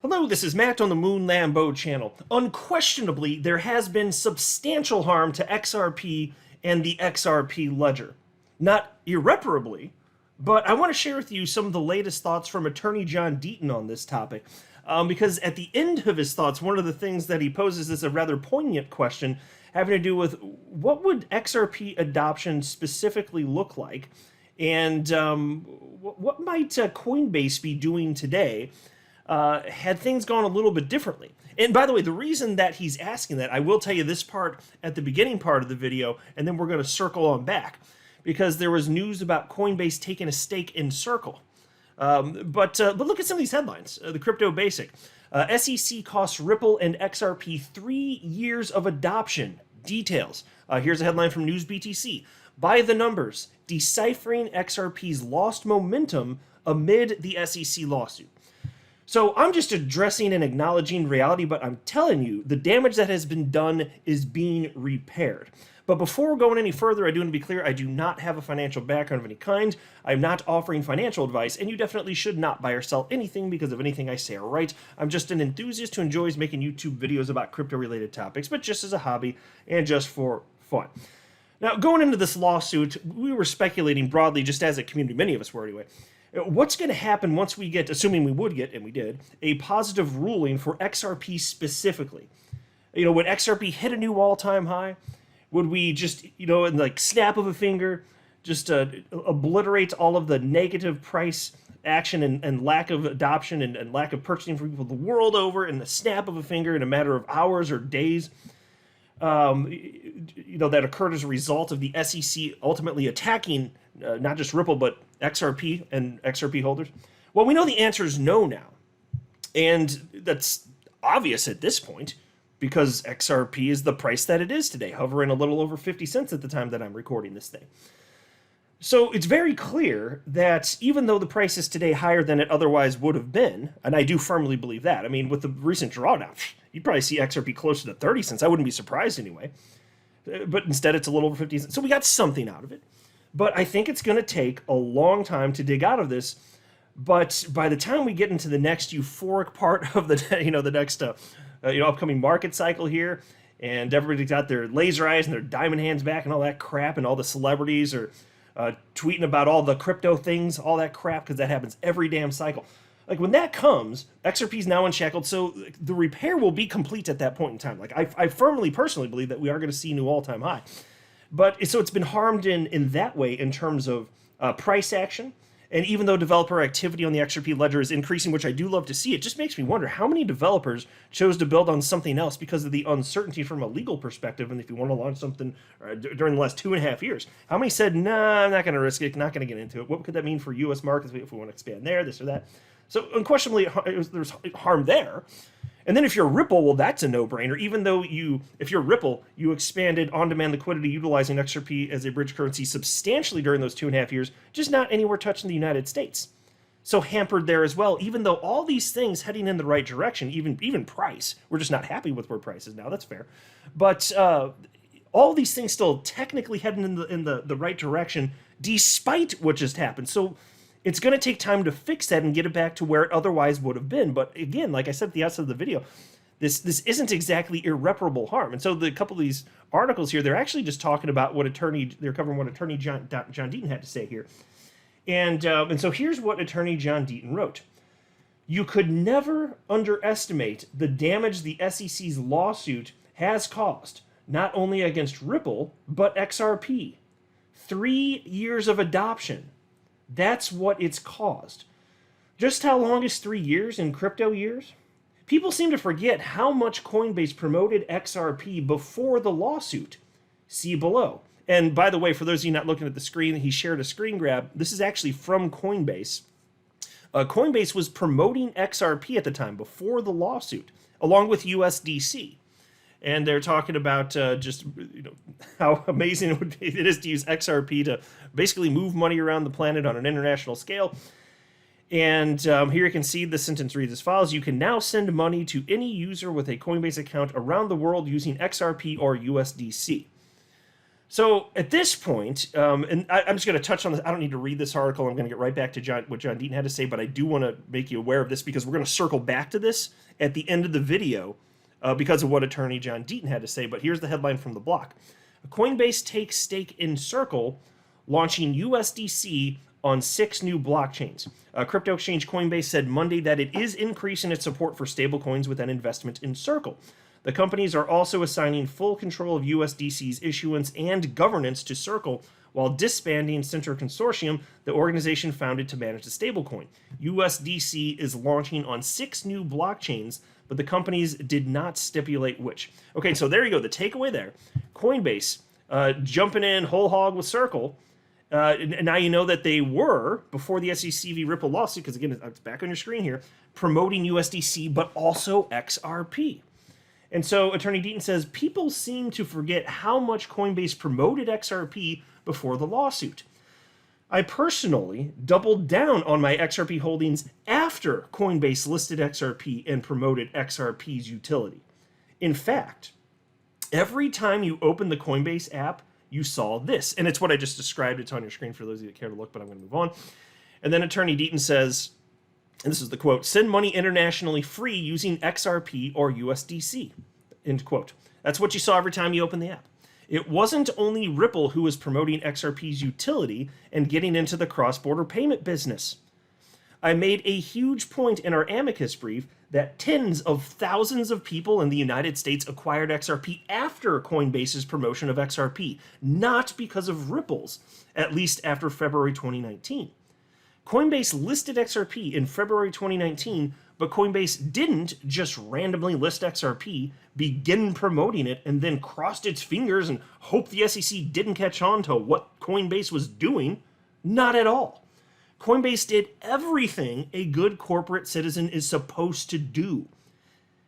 Hello, this is Matt on the Moon Lambo channel. Unquestionably, there has been substantial harm to XRP and the XRP ledger. Not irreparably, but I want to share with you some of the latest thoughts from attorney John Deaton on this topic. Because at the end of his thoughts, one of the things that he poses is a rather poignant question having to do with what would XRP adoption specifically look like, and what might Coinbase be doing today had things gone a little bit differently. And by the way, the reason that he's asking that, I will tell you this part at the beginning part of the video, and then we're going to circle on back, because there was news about Coinbase taking a stake in Circle. But look at some of these headlines. The Crypto Basic. SEC costs Ripple and XRP 3 years of adoption. Details. Here's a headline from News BTC. By the numbers, deciphering XRP's lost momentum amid the SEC lawsuit. So I'm just addressing and acknowledging reality, but I'm telling you, the damage that has been done is being repaired. But before going any further, I do want to be clear, I do not have a financial background of any kind. I'm not offering financial advice, and you definitely should not buy or sell anything because of anything I say or write. I'm just an enthusiast who enjoys making YouTube videos about crypto-related topics, but just as a hobby and just for fun. Now, going into this lawsuit, we were speculating broadly, just as a community, many of us were anyway, what's going to happen once we get, assuming we would get, and we did, a positive ruling for XRP specifically? You know, would XRP hit a new all-time high? Would we just, you know, in like snap of a finger, just obliterate all of the negative price action and lack of adoption and lack of purchasing for people the world over in the snap of a finger in a matter of hours or days? You know, that occurred as a result of the SEC ultimately attacking not just Ripple, but XRP and XRP holders? Well, we know the answer is no now. And that's obvious at this point because XRP is the price that it is today, hovering a little over 50 cents at the time that I'm recording this thing. So it's very clear that even though the price is today higher than it otherwise would have been, and I do firmly believe that, I mean, with the recent drawdown, you'd probably see XRP closer to 30 cents. I wouldn't be surprised anyway. But instead, it's a little over 50 cents. So we got something out of it. But I think it's going to take a long time to dig out of this. But by the time we get into the next euphoric part of the, you know, the next, upcoming market cycle here, and everybody's got their laser eyes and their diamond hands back and all that crap, and all the celebrities are tweeting about all the crypto things, all that crap, because that happens every damn cycle. Like when that comes, XRP's now unshackled, so the repair will be complete at that point in time. Like I firmly, personally believe that we are going to see a new all-time high. But so it's been harmed in that way in terms of price action. And even though developer activity on the XRP ledger is increasing, which I do love to see, it just makes me wonder how many developers chose to build on something else because of the uncertainty from a legal perspective. And if you want to launch something during the last 2.5 years, how many said, nah, I'm not going to risk it, not going to get into it? What could that mean for U.S. markets if we want to expand there, this or that? So unquestionably, there's harm there. And then if you're Ripple, well, that's a no-brainer. Even though if you're Ripple, you expanded on-demand liquidity utilizing XRP as a bridge currency substantially during those 2.5 years, just not anywhere touching the United States. So hampered there as well, even though all these things heading in the right direction, even price, we're just not happy with where price is now, that's fair. But all these things still technically heading in the right direction, despite what just happened. So it's going to take time to fix that and get it back to where it otherwise would have been. But again, like I said at the outset of the video, this isn't exactly irreparable harm. And so the couple of these articles here, they're actually just talking about they're covering what attorney John Deaton had to say here. And so here's what attorney John Deaton wrote. You could never underestimate the damage the SEC's lawsuit has caused, not only against Ripple, but XRP. 3 years of adoption. That's what it's caused. Just how long is 3 years in crypto years? People seem to forget how much Coinbase promoted XRP before the lawsuit. See below. And by the way, for those of you not looking at the screen, he shared a screen grab. This is actually from Coinbase. Coinbase was promoting XRP at the time before the lawsuit, along with USDC. And they're talking about just how amazing it is to use XRP to basically move money around the planet on an international scale. And here you can see the sentence reads as follows. You can now send money to any user with a Coinbase account around the world using XRP or USDC. So at this point, and I'm just going to touch on this. I don't need to read this article. I'm going to get right back to what John Deaton had to say, but I do want to make you aware of this because we're going to circle back to this at the end of the video because of what attorney John Deaton had to say. But here's the headline from the block. Coinbase takes stake in Circle, launching USDC on 6 new blockchains. Crypto exchange Coinbase said Monday that it is increasing its support for stablecoins with an investment in Circle. The companies are also assigning full control of USDC's issuance and governance to Circle while disbanding Center Consortium, the organization founded to manage the stablecoin. USDC is launching on 6 new blockchains, but the companies did not stipulate which. Okay, so there you go. The takeaway there. Coinbase jumping in whole hog with Circle. And now you know that they were, before the SEC v. Ripple lawsuit, because again, it's back on your screen here, promoting USDC, but also XRP. And so Attorney Deaton says, people seem to forget how much Coinbase promoted XRP before the lawsuit. I personally doubled down on my XRP holdings after Coinbase listed XRP and promoted XRP's utility. In fact, every time you open the Coinbase app, you saw this. And it's what I just described. It's on your screen for those of you that care to look, but I'm going to move on. And then Attorney Deaton says, and this is the quote, send money internationally free using XRP or USDC, end quote. That's what you saw every time you open the app. It wasn't only Ripple who was promoting XRP's utility and getting into the cross-border payment business. I made a huge point in our amicus brief that tens of thousands of people in the United States acquired XRP after Coinbase's promotion of XRP, not because of Ripple's, at least after February 2019. Coinbase listed XRP in February 2019, but Coinbase didn't just randomly list XRP, begin promoting it, and then crossed its fingers and hoped the SEC didn't catch on to what Coinbase was doing. Not at all. Coinbase did everything a good corporate citizen is supposed to do.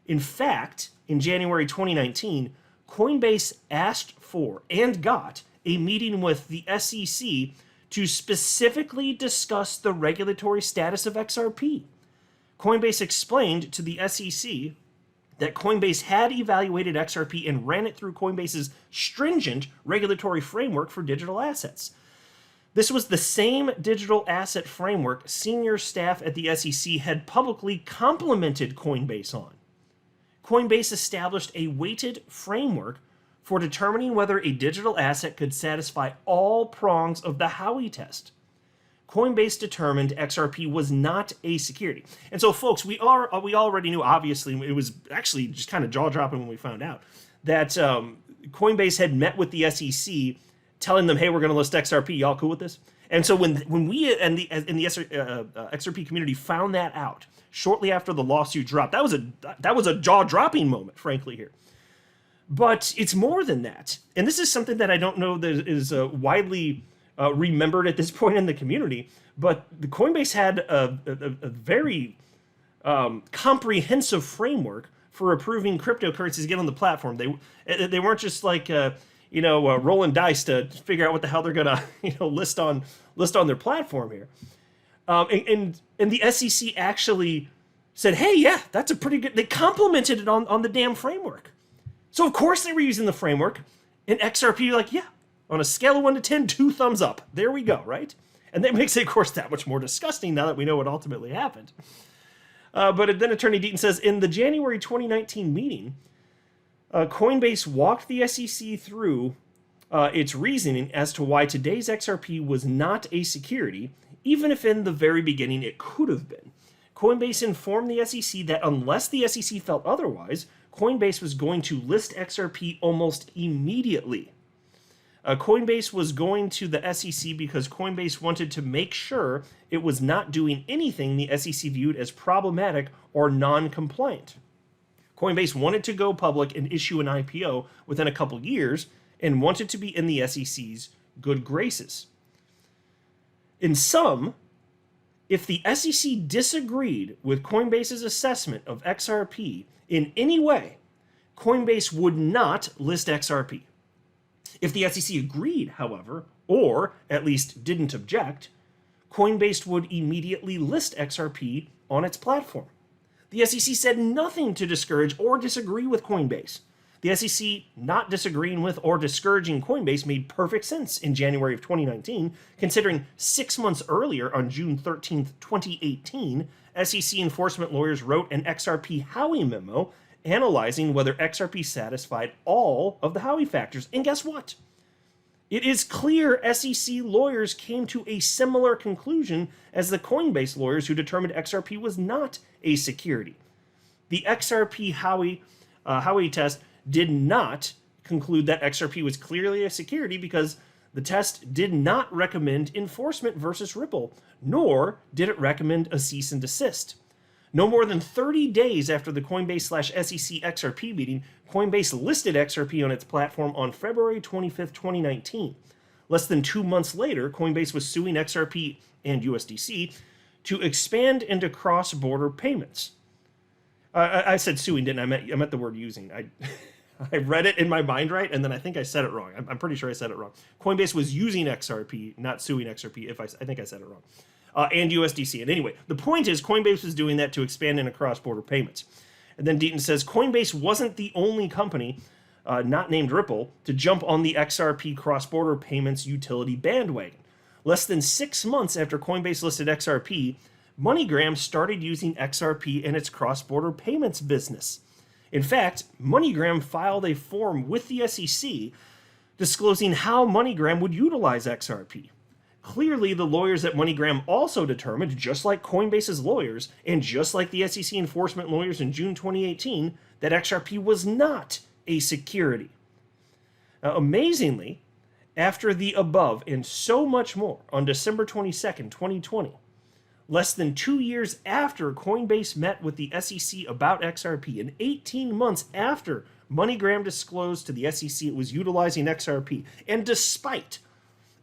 In fact, in January 2019, Coinbase asked for and got a meeting with the SEC to specifically discuss the regulatory status of XRP. Coinbase explained to the SEC that Coinbase had evaluated XRP and ran it through Coinbase's stringent regulatory framework for digital assets. This was the same digital asset framework senior staff at the SEC had publicly complimented Coinbase on. Coinbase established a weighted framework for determining whether a digital asset could satisfy all prongs of the Howey test. Coinbase determined XRP was not a security. And so, folks, we already knew, obviously, it was actually just kind of jaw-dropping when we found out, that Coinbase had met with the SEC telling them, hey, we're going to list XRP. Y'all cool with this? And so when we in the XRP community found that out shortly after the lawsuit dropped, that was a jaw-dropping moment, frankly, here. But it's more than that. And this is something that I don't know that is widely remembered at this point in the community. But the Coinbase had a very comprehensive framework for approving cryptocurrencies to get on the platform. They weren't just like rolling dice to figure out what the hell they're gonna list on their platform here. And the SEC actually said, hey, yeah, that's a pretty good. They complimented it on the damn framework. So, of course, they were using the framework. And XRP, like, yeah, on a scale of 1 to 10, 2 thumbs up. There we go, right? And that makes it, of course, that much more disgusting now that we know what ultimately happened. But then Attorney Deaton says, in the January 2019 meeting, Coinbase walked the SEC through its reasoning as to why today's XRP was not a security, even if in the very beginning it could have been. Coinbase informed the SEC that unless the SEC felt otherwise, Coinbase was going to list XRP almost immediately. Coinbase was going to the SEC because Coinbase wanted to make sure it was not doing anything the SEC viewed as problematic or non-compliant. Coinbase wanted to go public and issue an IPO within a couple years and wanted to be in the SEC's good graces. In sum, if the SEC disagreed with Coinbase's assessment of XRP in any way, Coinbase would not list XRP. If the SEC agreed, however, or at least didn't object, Coinbase would immediately list XRP on its platform. The SEC said nothing to discourage or disagree with Coinbase. The SEC not disagreeing with or discouraging Coinbase made perfect sense in January of 2019, considering 6 months earlier, on June 13th, 2018, SEC enforcement lawyers wrote an XRP Howey memo analyzing whether XRP satisfied all of the Howey factors. And guess what? It is clear SEC lawyers came to a similar conclusion as the Coinbase lawyers who determined XRP was not a security. The XRP Howey test did not conclude that XRP was clearly a security because the test did not recommend enforcement versus Ripple, nor did it recommend a cease and desist. No more than 30 days after the Coinbase/SEC XRP meeting, Coinbase listed XRP on its platform on February 25th, 2019. Less than 2 months later, Coinbase was suing XRP and USDC to expand into cross-border payments. I said suing, didn't I? I meant the word using. I read it in my mind right, and then I think I said it wrong. I'm pretty sure I said it wrong. Coinbase was using XRP, not suing XRP, I think I said it wrong. And USDC. And anyway, the point is Coinbase was doing that to expand into cross-border payments. And then Deaton says Coinbase wasn't the only company, not named Ripple, to jump on the XRP cross-border payments utility bandwagon. Less than 6 months after Coinbase listed XRP, MoneyGram started using XRP in its cross-border payments business. In fact, MoneyGram filed a form with the SEC disclosing how MoneyGram would utilize XRP. Clearly, the lawyers at MoneyGram also determined, just like Coinbase's lawyers, and just like the SEC enforcement lawyers in June 2018, that XRP was not a security. Now, amazingly, after the above and so much more, on December 22nd, 2020, less than 2 years after Coinbase met with the SEC about XRP, and 18 months after MoneyGram disclosed to the SEC it was utilizing XRP, and despite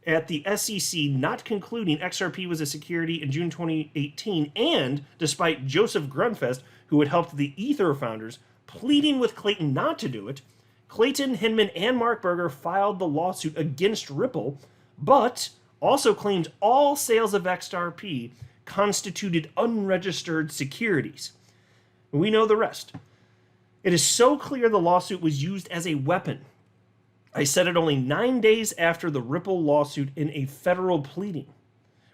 at the SEC not concluding XRP was a security in June 2018, and despite Joseph Grunfest, who had helped the Ether founders, pleading with Clayton not to do it, Clayton, Hinman, and Mark Berger filed the lawsuit against Ripple, but also claimed all sales of XRP constituted unregistered securities. We know the rest. It is so clear the lawsuit was used as a weapon. I said it only 9 days after the Ripple lawsuit in a federal pleading,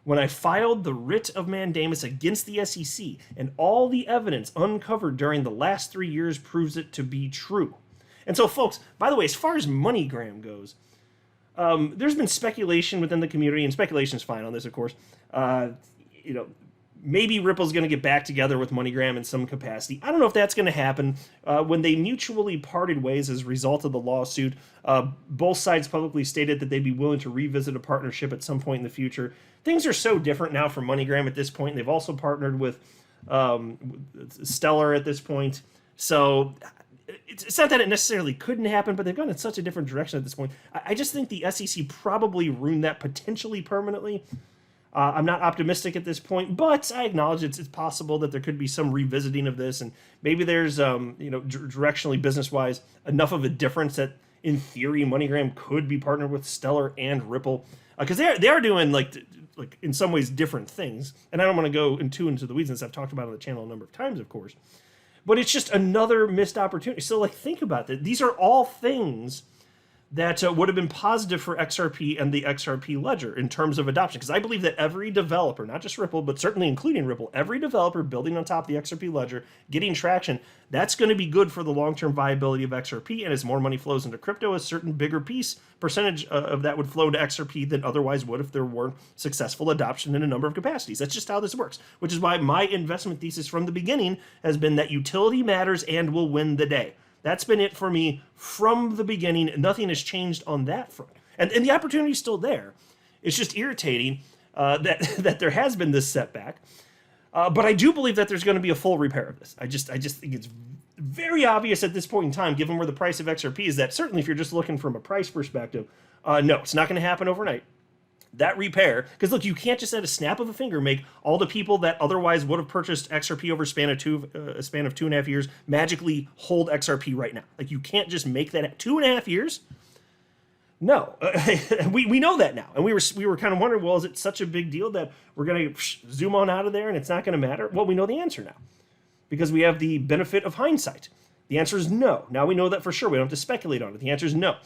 when I filed the writ of mandamus against the SEC, and all the evidence uncovered during the last 3 years proves it to be true. And so, folks, by the way, as far as MoneyGram goes, there's been speculation within the community, and speculation is fine on this, of course. Maybe Ripple's going to get back together with MoneyGram in some capacity. I don't know if that's going to happen. When they mutually parted ways as a result of the lawsuit, both sides publicly stated that they'd be willing to revisit a partnership at some point in the future. Things are so different now for MoneyGram at this point. They've also partnered with Stellar at this point. So it's not that it necessarily couldn't happen, but they've gone in such a different direction at this point. I just think the SEC probably ruined that potentially permanently. I'm not optimistic at this point, but I acknowledge it's possible that there could be some revisiting of this, and maybe there's, directionally, business-wise, enough of a difference that, in theory, MoneyGram could be partnered with Stellar and Ripple, because they are doing like in some ways different things. And I don't want to go into the weeds, since I've talked about it on the channel a number of times, of course. But it's just another missed opportunity. So, think about that. These are all things that would have been positive for XRP and the XRP ledger in terms of adoption. Because I believe that every developer, not just Ripple, but certainly including Ripple, every developer building on top of the XRP ledger, getting traction, that's going to be good for the long-term viability of XRP. And as more money flows into crypto, a certain bigger percentage of that would flow to XRP than otherwise would if there weren't successful adoption in a number of capacities. That's just how this works, which is why my investment thesis from the beginning has been that utility matters and will win the day. That's been it for me from the beginning. Nothing has changed on that front. And the opportunity is still there. It's just irritating that there has been this setback. But I do believe that there's going to be a full repair of this. I just think it's very obvious at this point in time, given where the price of XRP is, that certainly if you're just looking from a price perspective, no, it's not going to happen overnight. That repair, because look, you can't just at a snap of a finger make all the people that otherwise would have purchased XRP over a span of 2.5 years magically hold XRP right now. You can't just make that 2.5 years. No, we know that now, and we were kind of wondering, well, is it such a big deal that we're going to zoom on out of there and it's not going to matter? Well, we know the answer now, because we have the benefit of hindsight. The answer is no. Now we know that for sure. We don't have to speculate on it. The answer is no.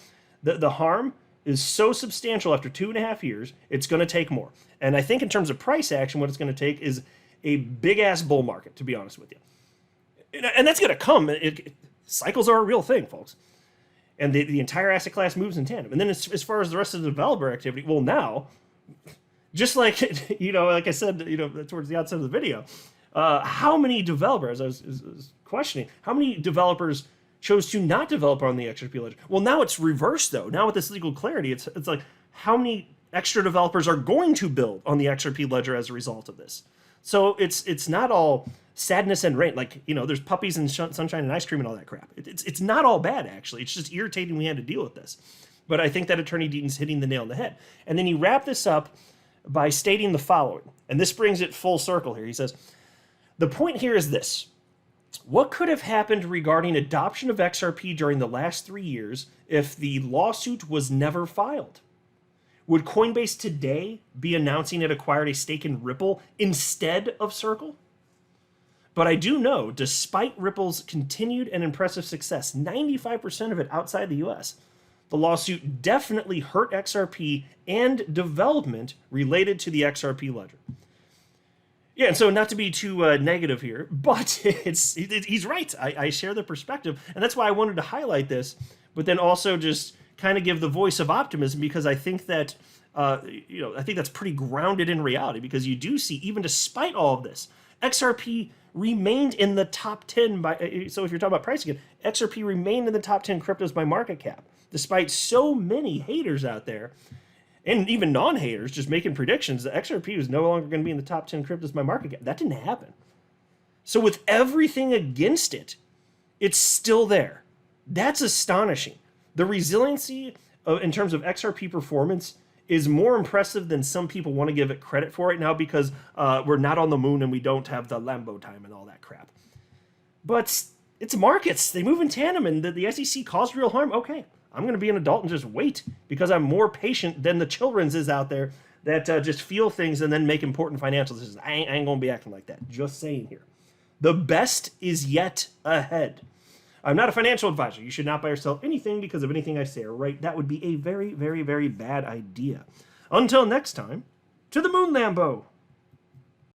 The harm is so substantial after 2.5 years, it's going to take more. And I think in terms of price action, what it's going to take is a big-ass bull market, to be honest with you. And that's going to come. Cycles are a real thing, folks. And the entire asset class moves in tandem. And then as far as the rest of the developer activity, well, now, just like, like I said, towards the outset of the video, how many developers, I was questioning, how many developers chose to not develop on the XRP ledger? Well, now it's reversed, though. Now with this legal clarity, it's like, how many extra developers are going to build on the XRP ledger as a result of this? So it's not all sadness and rain. Like, there's puppies and sunshine and ice cream and all that crap. It's not all bad, actually. It's just irritating we had to deal with this. But I think that Attorney Deaton's hitting the nail on the head. And then he wrapped this up by stating the following. And this brings it full circle here. He says, the point here is this. What could have happened regarding adoption of XRP during the last 3 years if the lawsuit was never filed? Would Coinbase today be announcing it acquired a stake in Ripple instead of Circle? But I do know, despite Ripple's continued and impressive success, 95% of it outside the US, the lawsuit definitely hurt XRP and development related to the XRP ledger. Yeah, and so not to be too negative here, but he's right. I share the perspective, and that's why I wanted to highlight this, but then also just kind of give the voice of optimism, because I think that I think that's pretty grounded in reality, because you do see, even despite all of this, XRP remained in the top 10 so if you're talking about price again, XRP remained in the top 10 cryptos by market cap, despite so many haters out there, and even non-haters just making predictions that XRP was no longer going to be in the top 10 cryptos by market cap. That didn't happen. So with everything against it, it's still there. That's astonishing. The resiliency in terms of XRP performance is more impressive than some people want to give it credit for right now, because we're not on the moon and we don't have the Lambo time and all that crap. But it's markets. They move in tandem, and the SEC caused real harm. Okay, I'm going to be an adult and just wait, because I'm more patient than the children's is out there that just feel things and then make important financial decisions. I ain't going to be acting like that. Just saying here. The best is yet ahead. I'm not a financial advisor. You should not buy or sell anything because of anything I say or write. That would be a very, very, very bad idea. Until next time, to the moon, Lambo.